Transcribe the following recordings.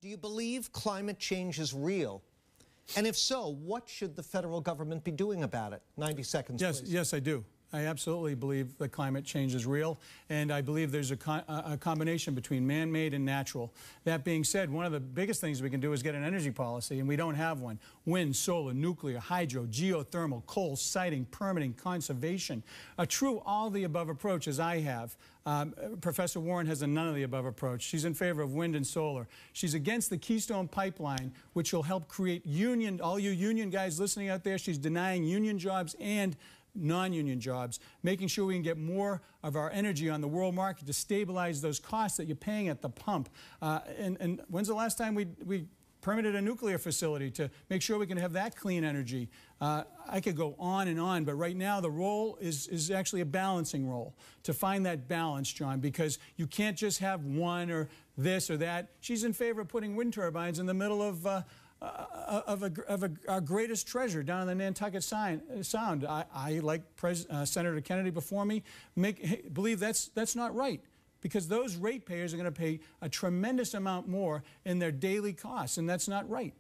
Do you believe climate change is real? And if so, what should the federal government be doing about it? 90 seconds, yes, please. Yes, I do. I absolutely believe that climate change is real, and I believe there's a combination between man-made and natural. That being said, one of the biggest things we can do is get an energy policy, and we don't have one. Wind, solar, nuclear, hydro, geothermal, coal, siting, permitting, conservation. A true all-the-above approach, as I have. Professor Warren has a none-of-the-above approach. She's in favor of wind and solar. She's against the Keystone Pipeline, which will help create union, all you union guys listening out there, she's denying union jobs and non-union jobs, making sure we can get more of our energy on the world market to stabilize those costs that you're paying at the pump. And when's the last time we permitted a nuclear facility to make sure we can have that clean energy? I could go on and on, but right now the role is actually a balancing role, to find that balance, John, because you can't just have one or this or that. She's in favor of putting wind turbines in the middle of our greatest treasure down in the Nantucket Sound. I like Senator Kennedy before me, believe that's not right, because those ratepayers are going to pay a tremendous amount more in their daily costs, and that's not right.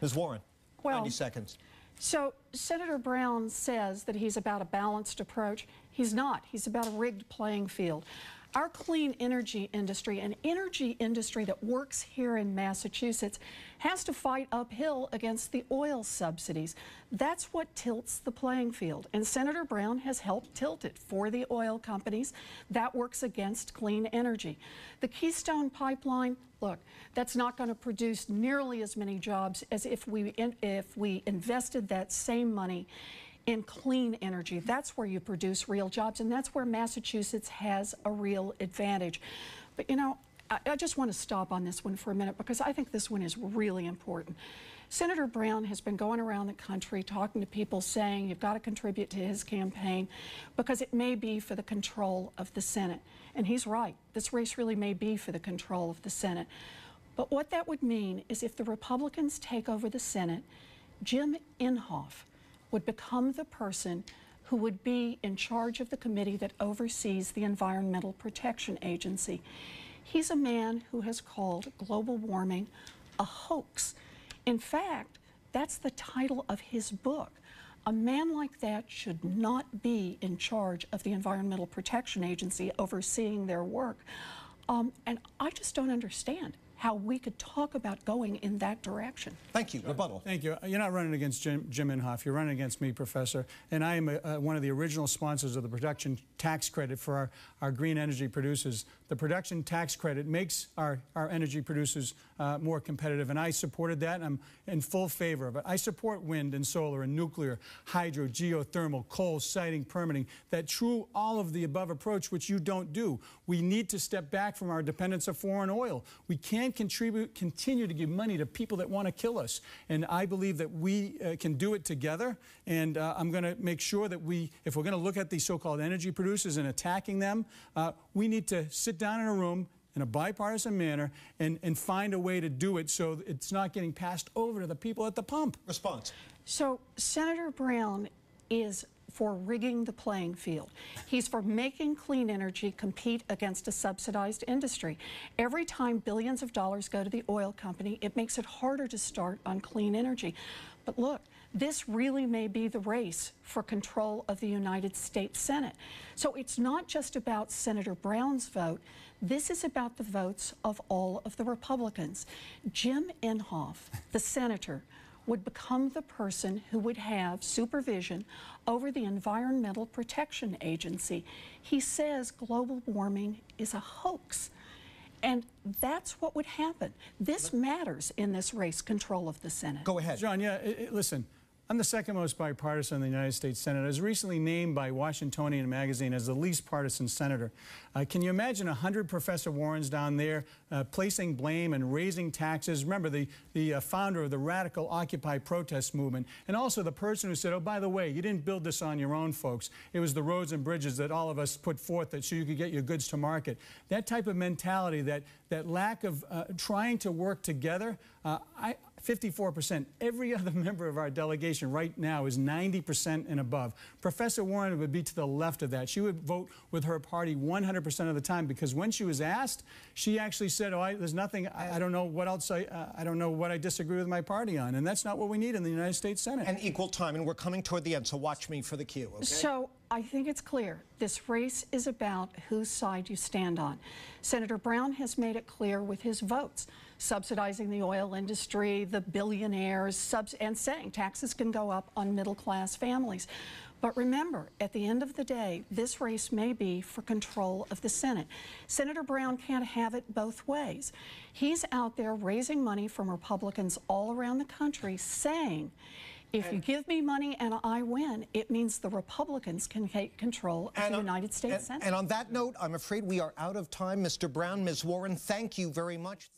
Ms. Warren, well, 90 seconds. So Senator Brown says that he's about a balanced approach. He's not. He's about a rigged playing field. Our clean energy industry, an energy industry that works here in Massachusetts, has to fight uphill against the oil subsidies. That's what tilts the playing field, and Senator Brown has helped tilt it for the oil companies. That works against clean energy. The Keystone Pipeline, look, that's not going to produce nearly as many jobs as if we invested that same money in clean energy. That's where you produce real jobs, and that's where Massachusetts has a real advantage. But you know, I just want to stop on this one for a minute, because I think this one is really important. Senator Brown has been going around the country talking to people, saying you've got to contribute to his campaign because it may be for the control of the Senate. And he's right. This race really may be for the control of the Senate. But what that would mean is if the Republicans take over the Senate, Jim Inhofe would become the person who would be in charge of the committee that oversees the Environmental Protection Agency. He's a man who has called global warming a hoax. In fact, that's the title of his book. A man like that should not be in charge of the Environmental Protection Agency overseeing their work. And I just don't understand how we could talk about going in that direction. Thank you. Rebuttal. Thank you. You're not running against Jim Inhofe. You're running against me, Professor. And I am one of the original sponsors of the production tax credit for our green energy producers. The production tax credit makes our energy producers more competitive, and I supported that, and I'm in full favor of it. I support wind and solar and nuclear, hydro, geothermal, coal, siting, permitting, that true all-of-the-above approach, which you don't do. We need to step back from our dependence of foreign oil. We can't continue to give money to people that want to kill us. And I believe that we can do it together. And I'm going to make sure that if we're going to look at these so-called energy producers and attacking them, we need to sit down in a room in a bipartisan manner and find a way to do it so it's not getting passed over to the people at the pump. Response. So Senator Brown is for rigging the playing field. He's for making clean energy compete against a subsidized industry. Every time billions of dollars go to the oil company, it makes it harder to start on clean energy. But look, this really may be the race for control of the United States Senate. So it's not just about Senator Brown's vote. This is about the votes of all of the Republicans. Jim Inhofe, the senator, would become the person who would have supervision over the Environmental Protection Agency. He says global warming is a hoax. And that's what would happen. This matters in this race, control of the Senate. Go ahead. John, yeah, listen. I'm the second most bipartisan in the United States Senate. I was recently named by Washingtonian magazine as the least partisan senator. Can you imagine 100 Professor Warrens down there placing blame and raising taxes? Remember, the founder of the radical Occupy protest movement, and also the person who said, oh, by the way, you didn't build this on your own, folks. It was the roads and bridges that all of us put forth so you could get your goods to market. That type of mentality, that lack of trying to work together, 54%. Every other member of our delegation right now is 90% and above. Professor Warren would be to the left of that. She would vote with her party 100% of the time, because when she was asked, she actually said, oh, there's nothing, I don't know what else, I don't know what I disagree with my party on. And that's not what we need in the United States Senate. And equal time, and we're coming toward the end, so watch me for the cue, okay? So I think it's clear. This race is about whose side you stand on. Senator Brown has made it clear with his votes, subsidizing the oil industry, the billionaires, and saying taxes can go up on middle-class families. But remember, at the end of the day, this race may be for control of the Senate. Senator Brown can't have it both ways. He's out there raising money from Republicans all around the country, saying, if you give me money and I win, it means the Republicans can take control of the United States Senate. And on that note, I'm afraid we are out of time. Mr. Brown, Ms. Warren, thank you very much.